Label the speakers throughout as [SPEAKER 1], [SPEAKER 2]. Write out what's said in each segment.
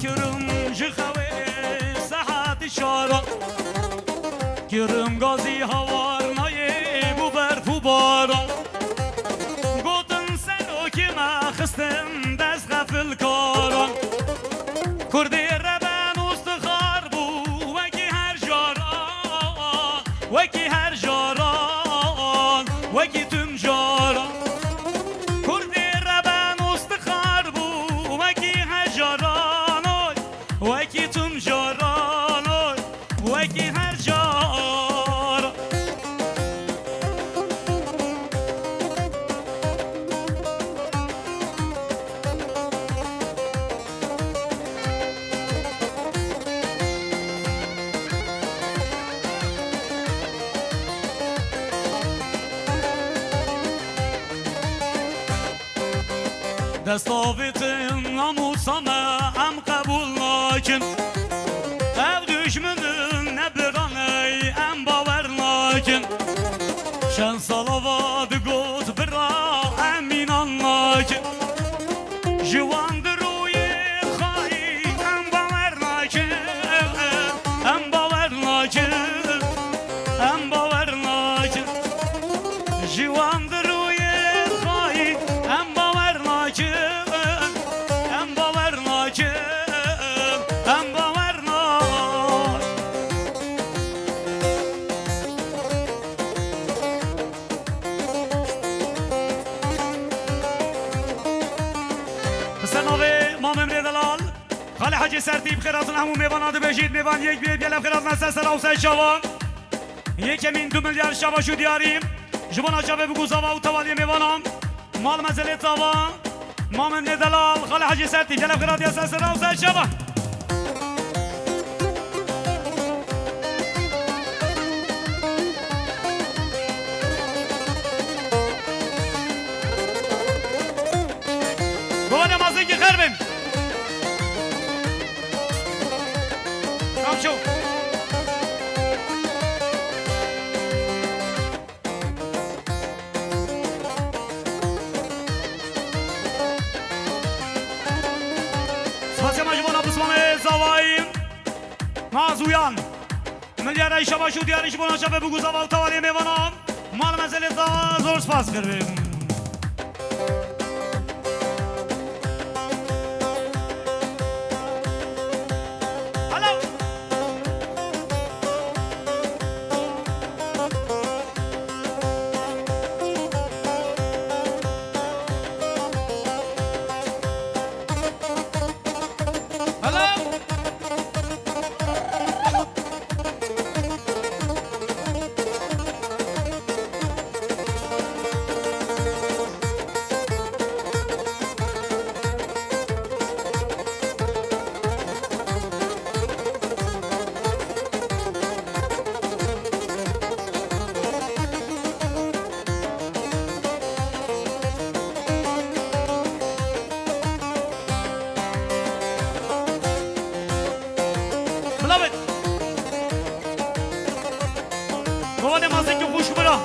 [SPEAKER 1] کرم جخوه ساعت شارا کرم گازی هوار نای بو برف و بارا گوتن سرو که ما خستم دست غفل کارا کردی ربن استخار بو وکی هر جاران وکی هر جاران وکی تم جاران کردی ربن استخار بو وکی هر جاران وکی تم جاران وکی هر جاران دستاویتم ناموسامه هم قبول نکن ev düşmanın ne biraney em baver nakin şen salavadı goz bira em inan nakin jivandır uyel khayi em baver nakin em baver nakin em baver nakin jivandır uyel khayi em baver nakin em baver nakin em baver خاله حاجی سرتیب خیراتون همون میوانات بجید میوان یک بیه بیلم خیرات نسل سر اوسه شوان یکمین 2 میلیارد شبا شو دیاریم جبان آجابه بگو زوا و توالی میوانم مال مزلی تاوا مامن دلال خاله حاجی سرتیب بیلم خیرات نسل سر اوسه شوان گوه نمازی که خربیم شو سپاسی مجموعه نبوسمان زوایم مازویان ملیاره شبا شو دیاری شبا نشبه بگو زوا و توالی میوانم مال مزلی زوا زور سپاس کردیم Hava namazı ki kuş bırak.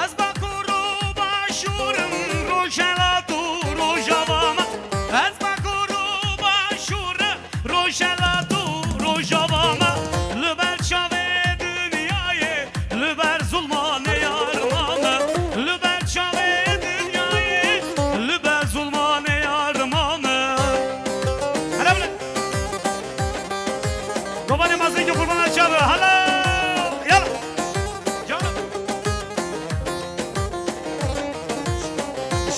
[SPEAKER 1] Az bakuru başurum roşelatu rojavama. Az bakuru başurum roşelatu rojavama. Lüber çave dünyayı, lüber zulmane yarmana. Lüber çave dünyayı, lüber zulmane yarmana. Hala bile. Hava namazı ki kurban açağı. Hala. Yalla. Canım.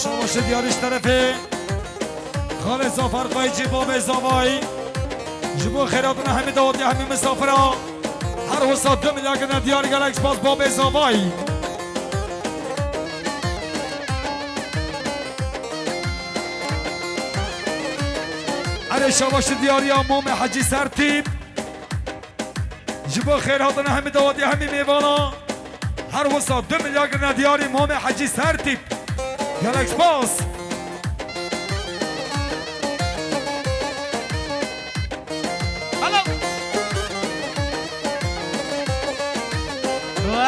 [SPEAKER 2] شماش دیارش طرفه خال زافر قایجی باب زوایی جبو خیراتون همه دادی همه مسافرها هر حساب 2 میلیارد گرن دیار گلکس باز باب زوایی اره شماش دیاری امام حجی سرتیب جبو خیراتون همه دادی همه میوانا هر حساب 2 میلیارد گرن دیاری امام حجی سرتیب گلکس باز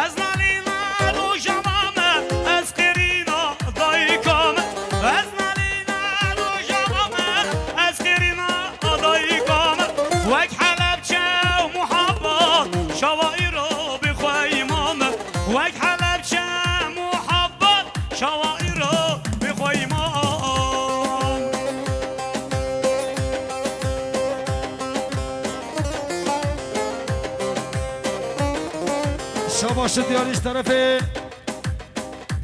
[SPEAKER 1] از نالینا روژامامه از قرینا دایکامه از نالینا روژامامه
[SPEAKER 2] شباش دیاریش طرف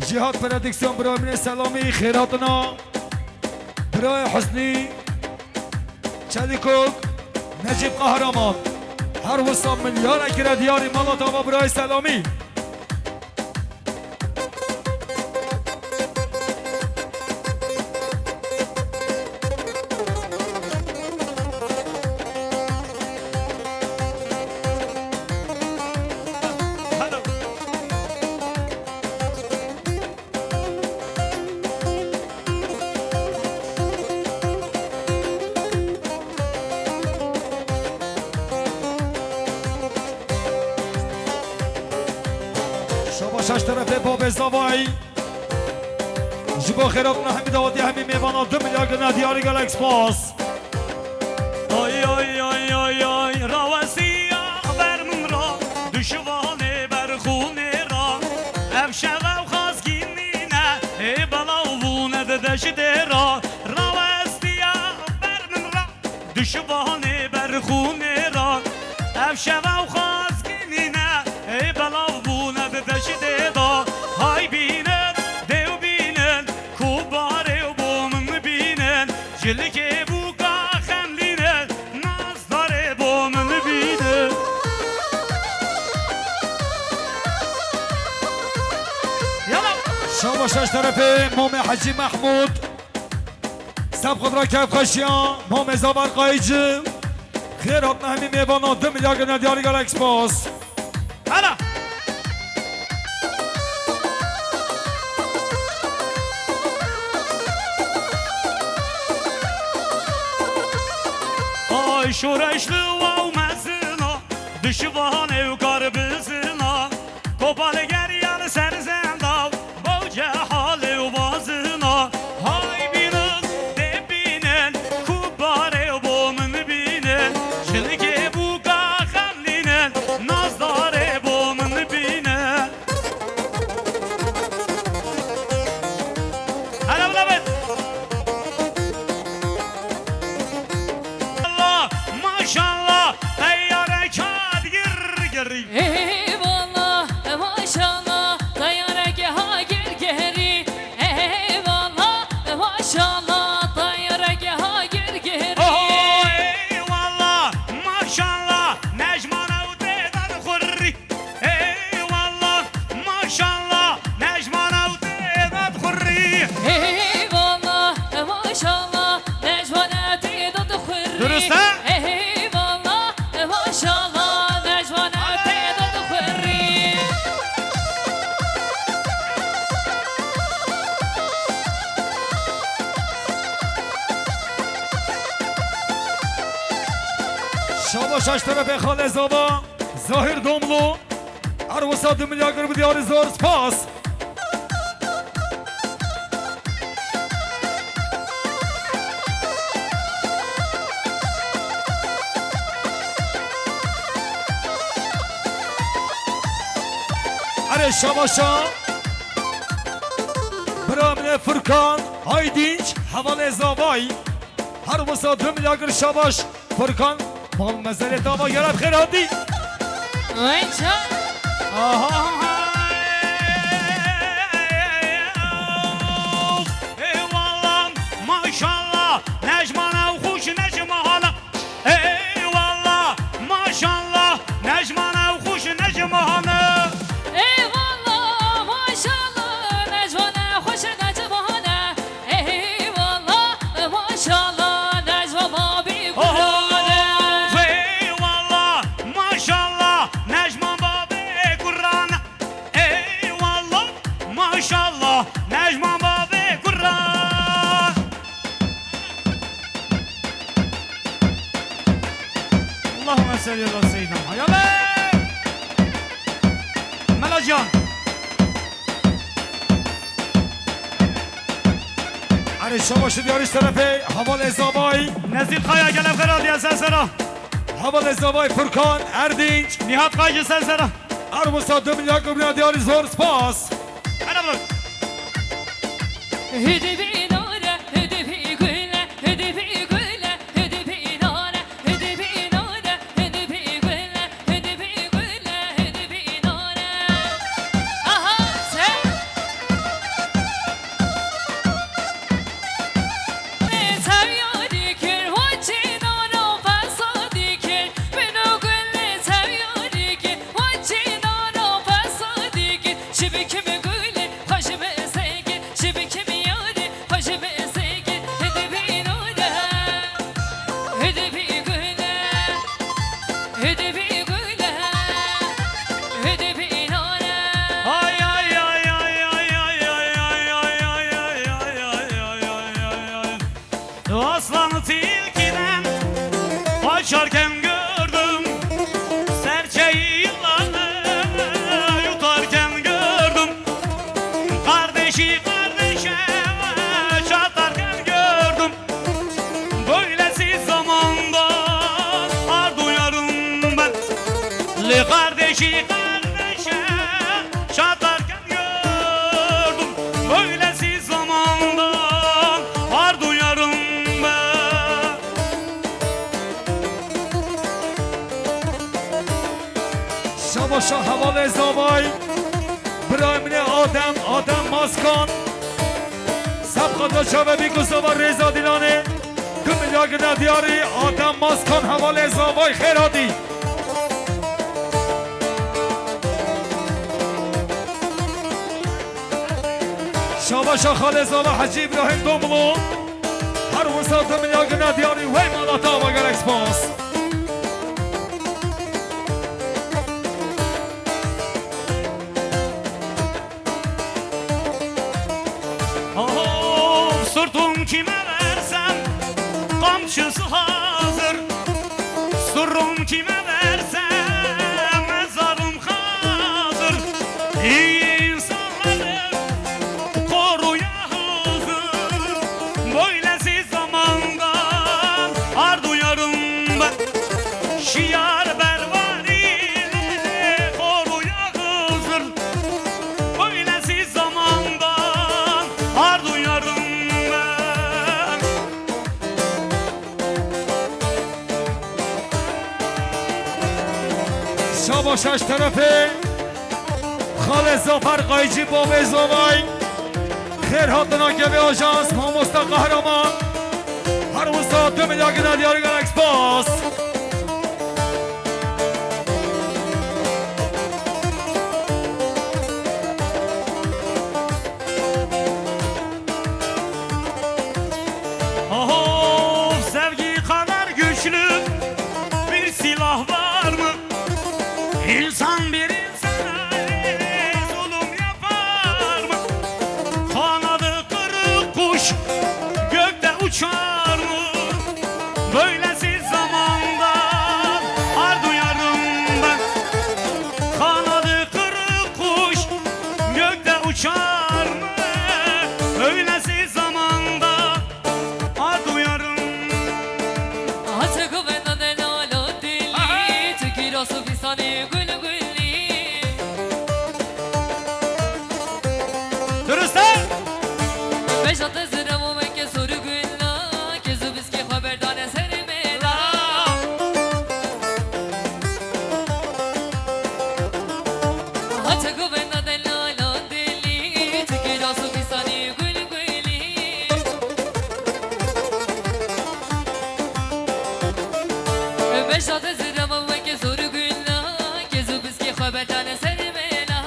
[SPEAKER 2] جهاد پردیکسیون برای من سلامی خیراتنا برای حسنی چلیکوک نجیب قهرمان هر وسط ملیار اکره دیاری مالات آبا برای سلامی شش طرف باب زوای جبو خیرات نحمی دادی همی میوانا 2 میلیارد ندیاری گلکس پاس
[SPEAKER 1] آی آی آی آی آی روسیا برمون را دشوانه برخونه را افشه و خازگینینه ای بلاوونه دشته را روسیا برمون را دشوانه برخونه را افشه و خازگینینه ای بلاوونه دشته را های بینن دیو بینن کوباره و بومن بینن جلکه
[SPEAKER 2] شما شش طرف مام حجی محمود سب خود را کف خشیان مام زاور قایجی خیرات نهمی میوانا 2 میلیارد ندیاری گلکس پاس
[SPEAKER 1] هلا آی شورشلو و مزنا دشوانه و کار بزنا کوپال گریال سرزندا بوجه حال و بازنا های بینن ده بینن کوباره و بومن بینن شلکه بوکا خملینن نازداره بومن بینن هلا بلا بید الله ماشالله تیاره کاد گر گری
[SPEAKER 3] Eyvallah maşallah tayyareke ha gel geri Eyvallah maşallah tayyareke ha gel geri
[SPEAKER 1] eyvallah maşallah Necmana udedan khurri eyvallah maşallah Necmana udedan khurri
[SPEAKER 3] Eyvallah maşallah necvaneti dadı khurri
[SPEAKER 1] Dürüst ha?
[SPEAKER 3] Eyvallah maşallah necvaneti dadı khurri
[SPEAKER 2] شما شش طرف خاله زاوا ظاهر دوملو هر وسط 2 میلیارد دیاری زور سپاس اره شباشا برامن فرکان آیدینچ حواله زاوای هر وسط 2 میلیارد شباش فرکان مال مزارت آبا یارب خیراتی
[SPEAKER 3] Ay can
[SPEAKER 1] eyvallah maşallah Necmana huş necmana eyvallah maşallah Necmana huş necmana
[SPEAKER 3] Eyvallah maşallah necvana hoş necvana Eyvallah maşallah necvana bir kurane
[SPEAKER 1] eyvallah maşallah Necman babe Kur'an eyvallah maşallah Necman babe Kur'an Allahümme salli ala seyyidina Muhammed Melacan
[SPEAKER 2] اره شما شد یاریش طرف حواله زاوای
[SPEAKER 1] Nezil Kaya gelem kara diye sensera
[SPEAKER 2] حواله زاوای فرکان اردینچ
[SPEAKER 1] Nihat Kaycı sensera
[SPEAKER 2] هر وسط 2 میلیارد دیاری زور سپاس
[SPEAKER 1] Hadi bırak
[SPEAKER 3] Hüdübi nare hüdübi güle hüdübi güle hüdübi nare hüdübi nare hüdübi güle hüdübi güle hüdübi nare
[SPEAKER 1] Aslanı tilkiden kaçarken gördüm. Serçeyi yılanı yutarken gördüm. Kardeşi kardeşe çatarken gördüm. Böylesi zamanda ar duyarım ben. Le kardeşi kardeşe çatarken gördüm. Böylesi zamanda ar duyarım ben.
[SPEAKER 2] شباشا حوال زوای برایمنه آدم ماسکان سبقاتا شبه بیگو زوا رزا دیلانه کم میلیارد دیاری آدم ماسکان حوال زوای خیرادی شباشا خال زوا حجی ابراهیم دوملو هر وسط میلیارد دیاری وی مالاتا و گلکس باس
[SPEAKER 1] Of sırtım kime versem kamçısı hazır. Sırrım kime versem mezarım hazır. İyi insanları koruya hazır. Böylesi zamandan ar duyarım ben. Şiar bervarileri koruya hazır. Böylesi zamandan ar duyarım ben.
[SPEAKER 2] شباشش طرفه خال زفر قایجی باب زوای خیر هاتنا که به آژانس ماموستا قهرمان هر وسط 2 میلیارد دیاری گلکس باس
[SPEAKER 1] Of sevgi kadar güçlü bir silah var mı? İnsan bir insana zulüm yapar mı? Kanadı kırık kuş gökte uçar mı? Böylesi zamanda ar duyarım ben. Kanadı kırık kuş gökte uçar mı? Böylesi zamanda ar duyarım.
[SPEAKER 3] Hatı güvenden el ala dili Tükür osu fisani gül gülli
[SPEAKER 1] Dürüst ha?
[SPEAKER 3] Beşatı zırhımı mekke soru gülla Kezu biski haberdane sermela Hatı güvenden el ala dili Tükür osu fisani gül gülli Beşatı zırhımı mekke soru gülla Kezu biski haberdane sermela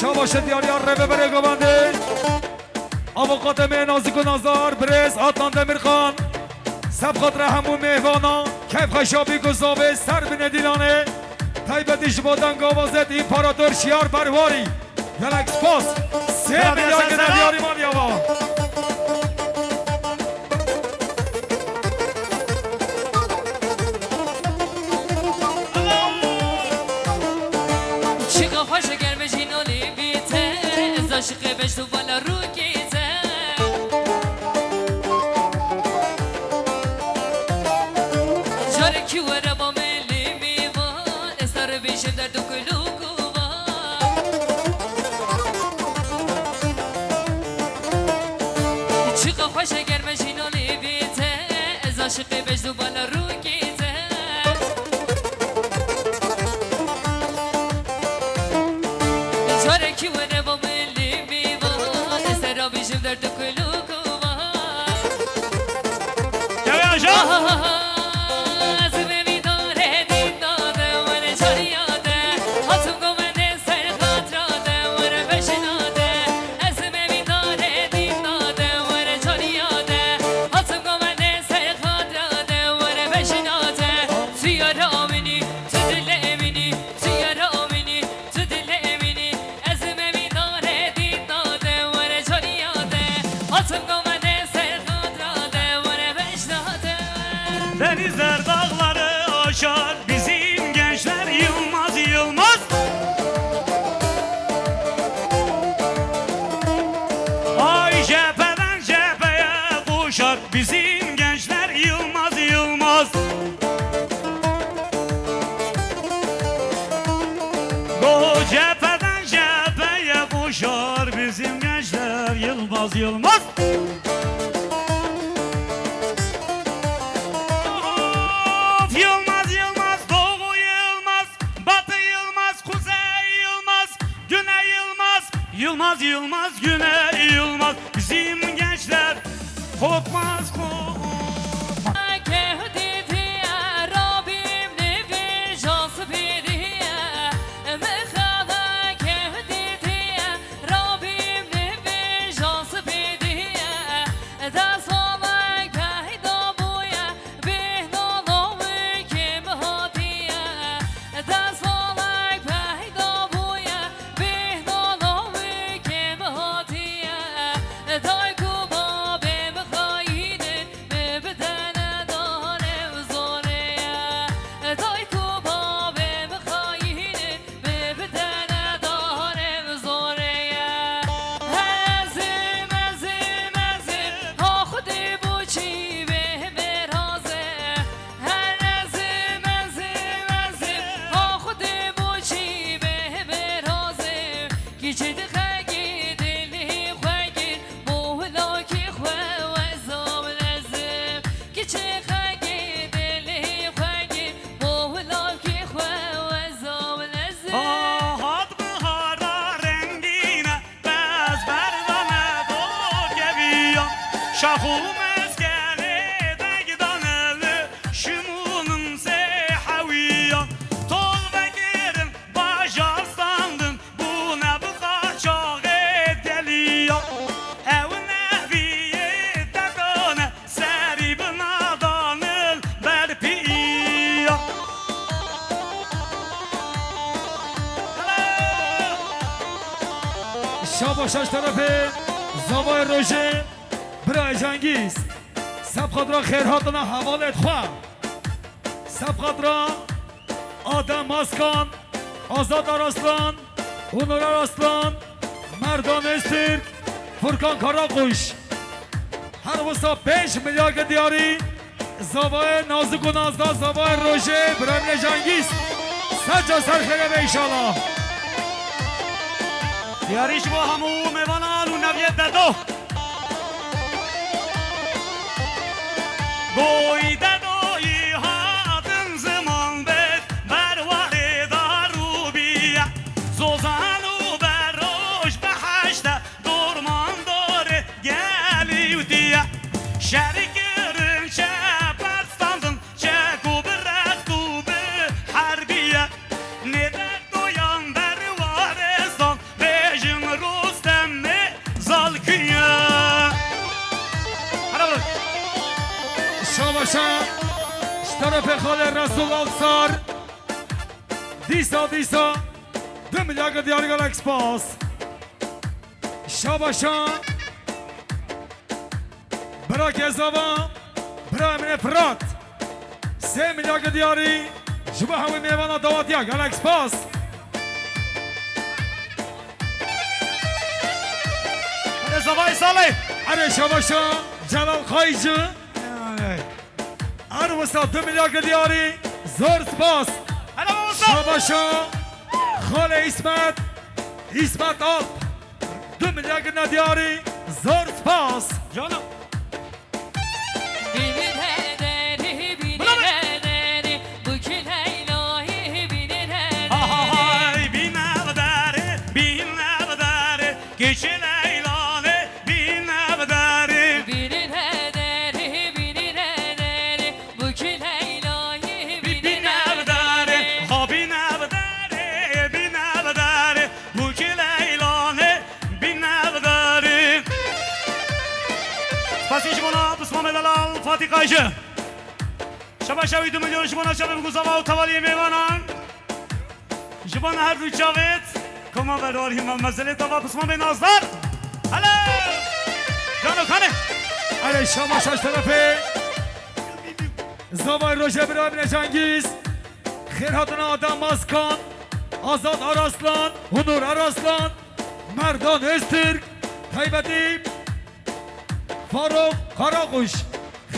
[SPEAKER 2] شباش دیاریار رو ببره گوانده آوقات نازک و نازار برز آتان دمیر خان سبقات رحمو مهوانا کیف خشابی گذابه سر بینه دیلانه تایبتیش بادن گوازت ایمپاراتور شیار برواری گلکس پاس 3 میلیارد دیاری مالیاوا
[SPEAKER 3] Çıka hoşa gelmiş inoli bite Zaşıkı beş duvara rukite Jare ki vara ba meli mi var Esar beşim der dokuluku var Çıka hoşa gelmiş inoli bite Zaşıkı beş duvara rukite Jare ki vara ba meli
[SPEAKER 1] Denizler dağları aşar, bizim gençler yılmaz yılmaz. Ay cepheden cepheye koşar, bizim gençler yılmaz yılmaz. O cepheden cepheye koşar, bizim gençler yılmaz yılmaz. Of yılmaz yılmaz, doğu yılmaz, batı yılmaz, kuzey yılmaz, güney yılmaz, yılmaz yılmaz, güney yılmaz. Bizim gençler korkmaz korkmaz. شاخو مسكني دقدان شمونن سحويا طول بقيرن باجار ساندن بونا بقى شاغد دليا او نبي تكون ساري بنادان البربيا
[SPEAKER 2] شاباش از طرف زوای روژه برای جنگیز سبخدرا خیرهاتنا حوالت خواه سبخدرا آدم ماسکان آزاد آراسلان اونور آراسلان مردان استرک فرکان کاراقوش هر وستا 5 میلیارد دیاری زوای نازک و نازدار زوای روژه برای جنگیز سجا سرخیره به ایشالا
[SPEAKER 1] دیاریش با همو میوانان و نویت ددو گوی ددوی هاتن زمان بد بروال دارو بیا زوزان و بروش به حشته درمان داره گلیو دیا شرکرن چه پرستاندن چه گوبرک و به حربیه ندر دویان بروارستان رژیم رستم زالکیه
[SPEAKER 2] شاباشا طرف خال رسول افسار دیسا 2 میلیارد دیاری گالکس پاس شاباشا برا کزاوا برا امین فرات 3 میلیارد دیاری جبه همه میوانا دواتیا گالکس پاس
[SPEAKER 1] زوای ساله
[SPEAKER 2] اره شاباشا جلال خایجو هر وسط 2 میلیارد دیاری زور سپاس شاباشا خال اسمت آب 2 میلیارد دیاری زور سپاس
[SPEAKER 1] جانم های بی نبداره بی نبداره گیچه لیلانه بی نبداره بی نبداره ها بی نبداره بی نبداره بو که لیلانه بی نبداره پس این جمعنا بسمام دلال فاتی قایشه شبه شوی 2 میلیون جمعنا شبه بگو زوا و توالی میوانان جبان هر روی جاوید کما براریم و مزله دوا بسمان به نازدار هلا جانو خانه
[SPEAKER 2] اره شاباش از طرف زوای روژه برای جنگیز خیراتنا آدم ماسکان آزاد آراسلان هنور آراسلان مردان استرک تایبتی فاروق کاراقوش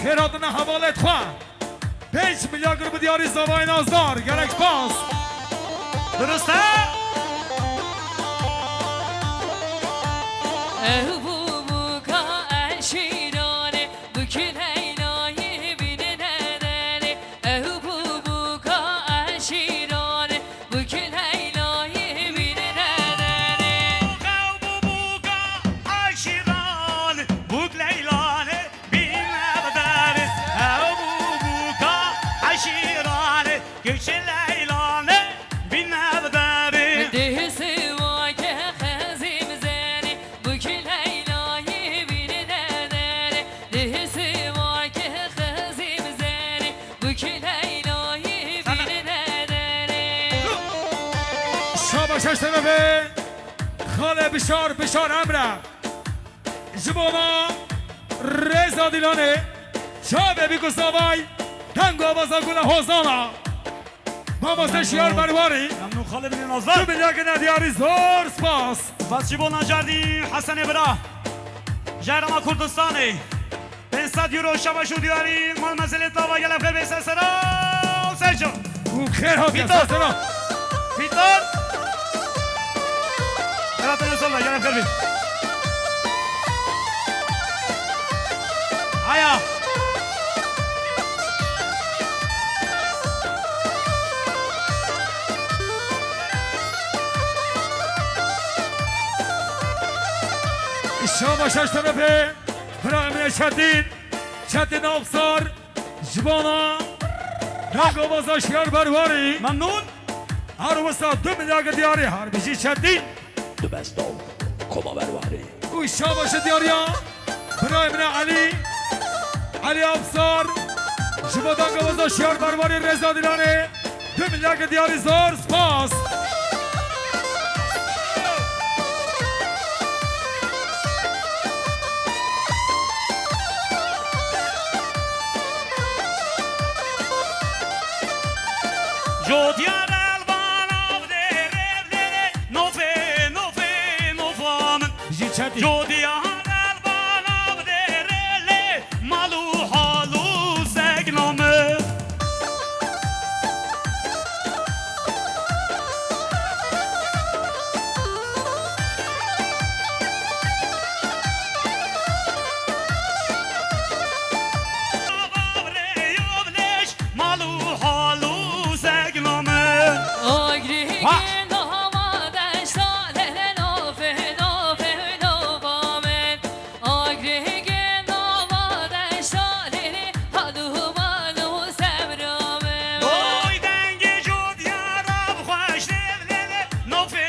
[SPEAKER 2] خیراتنا حوالت خواه 5 میلیارد گروه دیاری زوای نازدار گلک باز
[SPEAKER 1] درسته؟
[SPEAKER 3] Bu muka şirane bükül heynayı bine nedeni Bu muka şirane bükül heynayı bine nedeni
[SPEAKER 1] Buka aşiran buk leylane bilmebderi Buka aşiran güçlü leylane bilmebderi
[SPEAKER 3] Dehisi vake khazim zeni bükül heynayı bine nedeni Dehisi vake khazim zeni bükül heynayı bine nedeni
[SPEAKER 2] شاباش اشتبه خاله بشار امره جبانا رزا دیلانه شابه بیکو سابای تنگو آوازا گونه حوزانا ماماسه شیار برواری
[SPEAKER 1] ممنون خاله بین
[SPEAKER 2] 2
[SPEAKER 1] نازدار
[SPEAKER 2] میلیارد ندیاری زور سپاس
[SPEAKER 1] بس جیبونا جردی حسن برا جرما کردستانی 500 یورو شباشو دیاری مال مسئله تاوا گلم خیلی بیسه سرا سرجو
[SPEAKER 2] او خیر ها
[SPEAKER 1] بیتار.
[SPEAKER 2] کسا
[SPEAKER 1] فیتار براتون رسول گلم خیلی آیا
[SPEAKER 2] شاباش اشتبه برای من چدین افسار جبانا تنگو آوازا شیار برواری
[SPEAKER 1] ممنون
[SPEAKER 2] هر وسط 2 میلیارد دیاری هر بیشی چدین
[SPEAKER 4] The best of Koma Berwari.
[SPEAKER 2] اوی شاباش دیاریا برای من علی افسار جبادان گوازا شیار برواری رزا دیلانه 2 میلیارد دیاری زور سپاس
[SPEAKER 1] جو دیار البانا و دیره نوفه نوفامن
[SPEAKER 2] بیشی چدین
[SPEAKER 1] جو دیار البانا و دیره مالو حالو سگنامه مالو حالو سگنامه
[SPEAKER 3] Agrigen havadan salen ofe ofe ofamen Agrigen havadan salen halu malu sevramen
[SPEAKER 1] Oy denge jo diyarab xoş devlele nofe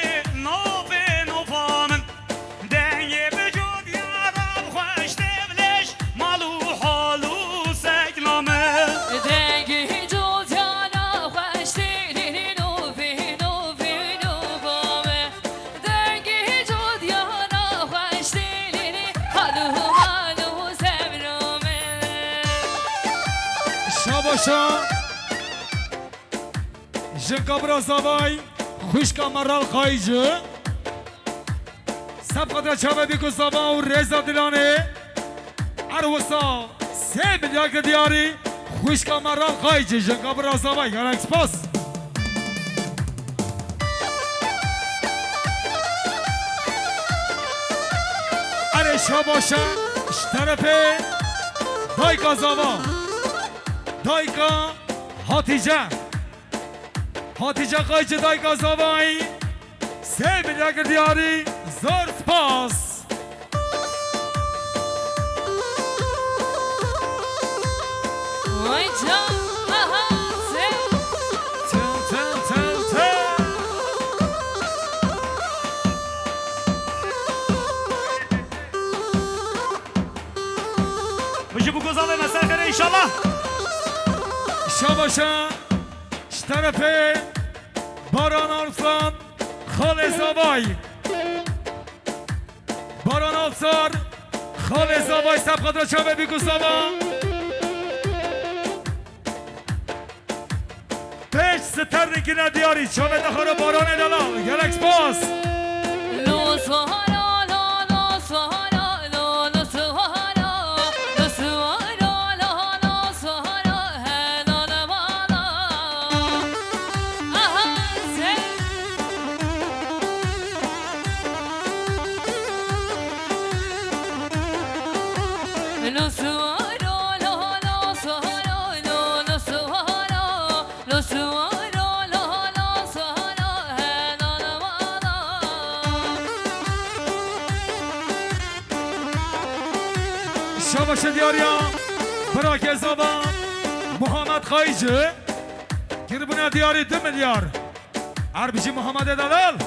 [SPEAKER 1] nofamın denge be jo diyarab xoş devleş malu halu segname
[SPEAKER 3] Dengi cozana xoştirin ofe ofe ofamen Dengi cozana xoştirin halu malu sevramen
[SPEAKER 2] شاباشا جنکابرا زوای خوشکا مرال خایجه سب قدر چاوه بیکو زوا و رزا دیلانه اروسا 3 میلیارد دیاری خوشکا مرال خایجه جنکابرا زوای گرنگ سپاس اره شاباشا اشترپه دایکا زوا دایکا هاتیجه قایچه دایکا زوایی 3 میلیارد دیاری زور سپاس
[SPEAKER 3] Vay canına sen
[SPEAKER 2] تل
[SPEAKER 1] بجی bu gozave mesel kere inşallah
[SPEAKER 2] شاباشا اشترپه باران آرسان خال زوای باران آفسار خال زوای سب قدر چاوه بیکو زوا سترنگی ندیاری چامه دخار باران دلال گلکس باس
[SPEAKER 3] لو سهارا لا لا سهارا لا لا سهارا لا سهارا لا لا سهارا هلا لا بالا آها زين لو سهارا لا لا سهارا لا لا سهارا لا سهارا لا لا سهارا هلا لا بالا
[SPEAKER 2] شاباش دیاریا براک زبان محمد خایجه گربونه دیاری 2 میلیارد عربیجی محمد دلال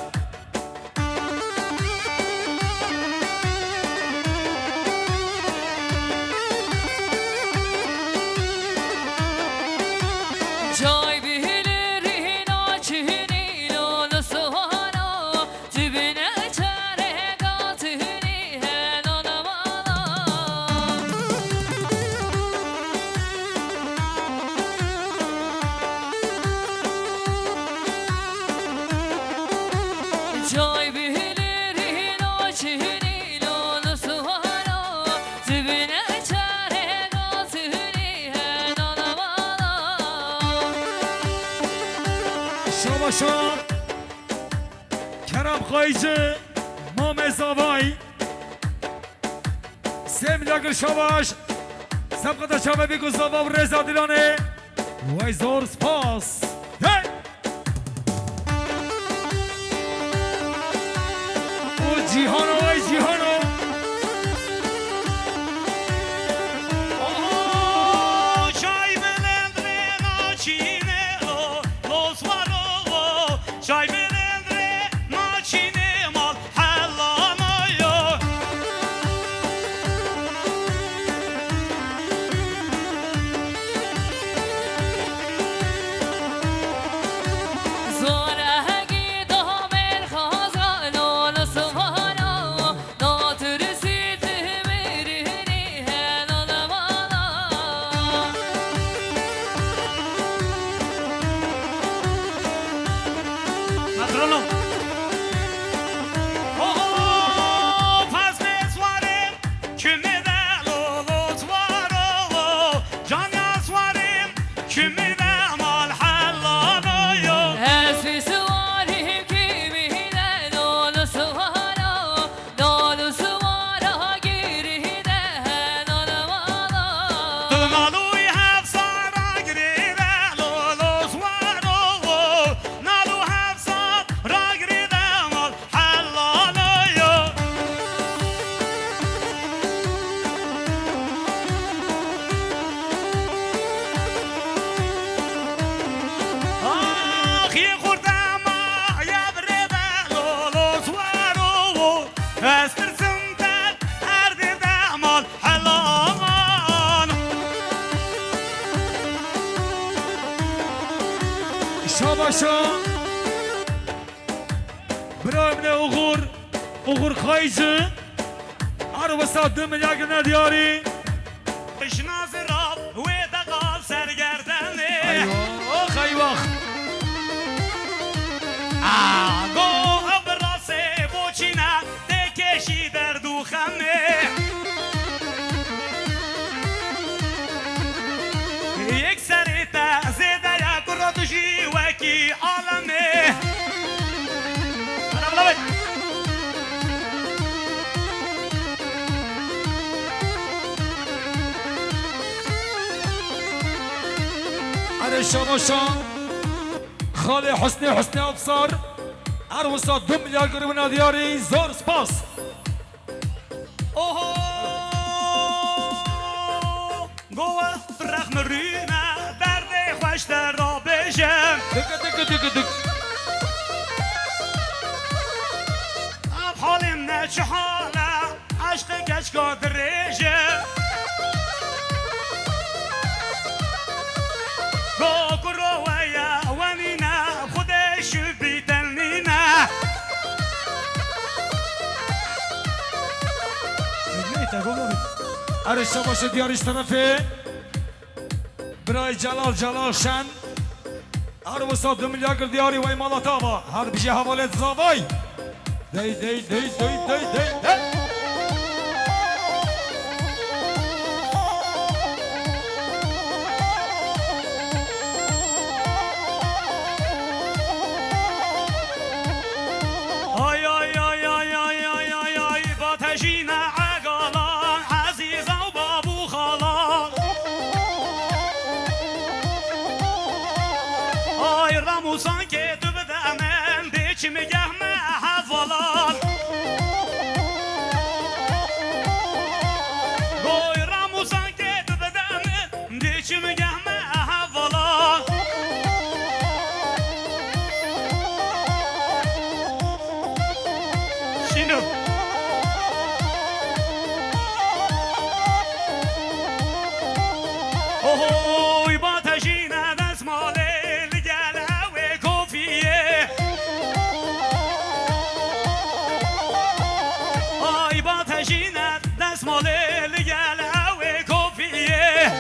[SPEAKER 3] جای bilir inaçını lolo sohana Cibine çare gatını helala bala Jay bilir inaçını lolo sohana Cibine çare gatını helala bala
[SPEAKER 2] شاباشان کرم خایجه مام زوای 3 میلیارد شاباش سبقت شابه بگو زوا و رزا دیلانه وای زور سپاس هی او جیهانو وای جیهانو
[SPEAKER 1] Oh, çay melendre naçine lo los varo çay melendre naçine mal hallana yo
[SPEAKER 3] زارهگی دامر خازا لولو سوارا ناترسی تمیرینی هلالا بالا
[SPEAKER 1] Patrono. Oh, pas me svarim, kimi de lolos varo, canya svarim, kimi de mal hallana yo.
[SPEAKER 3] Esfi suvarim kimine lolo suvara Lolo suvara giride helala bala
[SPEAKER 1] Naluy hafsara gride lolos varo, nalu hafsara gride mal hallana yo. آخی خوردم یا برده لولوس وارو استرسم در ارد دمال حلان
[SPEAKER 2] شاباشان برای من اغور خایجه عربسا 2 میلیارد ندیاری
[SPEAKER 1] اشناز راب و دقال سرگردنه
[SPEAKER 2] ایوه ایوه
[SPEAKER 1] آگو ابراسه بوچینه دکشی در دوخمه یک سری تازه در یک رادوشی وکی عالمه بلا بلا
[SPEAKER 2] اره شاباشان خاله حسنی ابصار عروسا 2 میلیارد گربه ندیاری زور سپاس
[SPEAKER 1] اوه گوه رحم رینه درد خوش در را بشم
[SPEAKER 2] دک
[SPEAKER 1] اب حالم نه چه حاله عشق گچگاه درشه گو کرویا ونینه خودش بیدلنینه
[SPEAKER 2] اره باشه دیارش طرفه برای جلال شن هر وسط 2 میلیارد دیاری وای مالاتا با هر بجه حوالت زاوای دی دی دی دی دی دی
[SPEAKER 1] آی آی آی آی آی آی آی آی با تجین عقالا عزیزا و بابو خالا آی رموزان که تو بدمن دیچ میگم حوالا گوی رموزان که تو بدمن دیچ میگم حوالا شنو اوه با تجین دستمال لگل و کوفیه آی با تجین دستمال لگل و کوفیه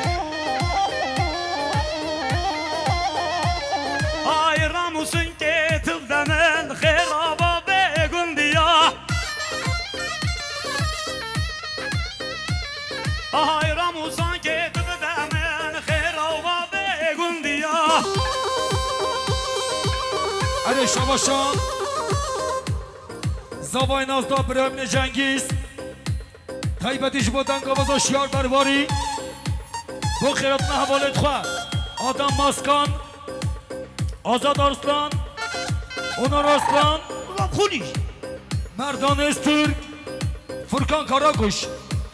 [SPEAKER 1] آی راموسون که تبدمن خرابا بگون دیا آی راموسان که تبدمن خرابا بگون دیا
[SPEAKER 2] اره شباشان زاوای نازدا برامن جنگیز تایبتیش بودن گوازا شیار برواری بو خیراتنا حوالت خواه آدم ماسکان آزاد ارسلان اونار ارسلان
[SPEAKER 1] خونیش
[SPEAKER 2] مردان استرک فرکان کاراکوش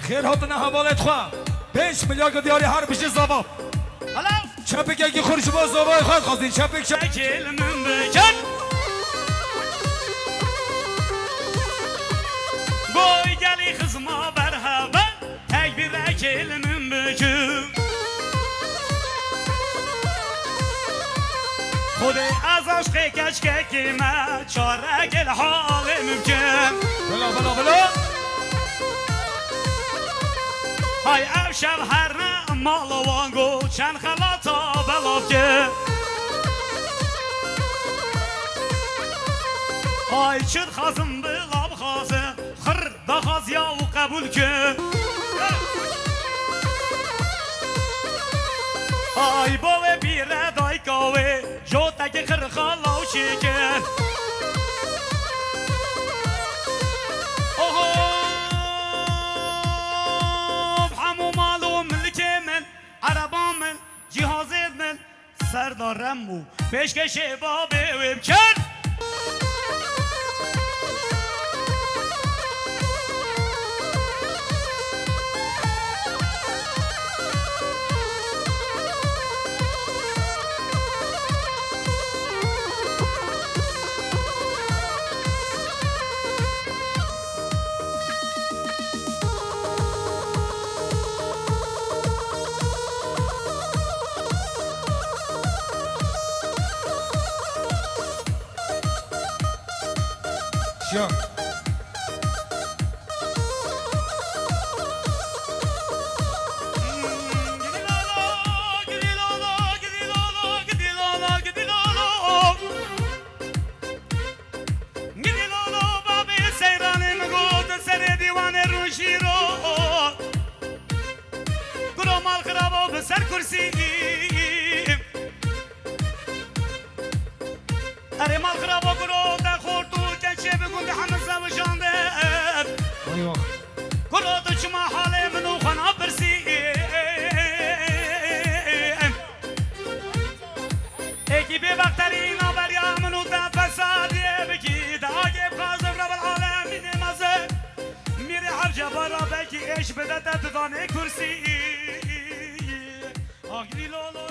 [SPEAKER 2] خیراتنا حوالت خواه 5 میلیارد دیاری هر بشه زاوا
[SPEAKER 1] حالا
[SPEAKER 2] چپک اگه خورش با زاوای خواهد خواستین چپک چپک
[SPEAKER 1] کلمم بکن گوی گلی خزما برهبه تک bir کلمم بکن خود از عشق کشک که من چاره گل حال ممکن
[SPEAKER 2] بلا بلا بلا
[SPEAKER 1] های افشب هر نه مالوانگو چند خلاطا بلاب که های چد خازم بلاب خازم خر دا خازیا و قبول که های باوه بیره دای کاوه جو تک خر خالاو چکن عربان من جهازت من سردارم و پیشکش بابه و امکن
[SPEAKER 2] شیا
[SPEAKER 1] سر کرسی اره مال خرابا کرو در خورد تو کنچه بگون ده همه زوجانده
[SPEAKER 2] ایوه
[SPEAKER 1] کرو تو چما حال منو خانا برسی ایکی بی وقتری نابریا منو ده فسادیه بکی ده آگه بخازم رب العالمین مزه میره حب جبارا بکی اش بده ده دانه کرسی آگری لولو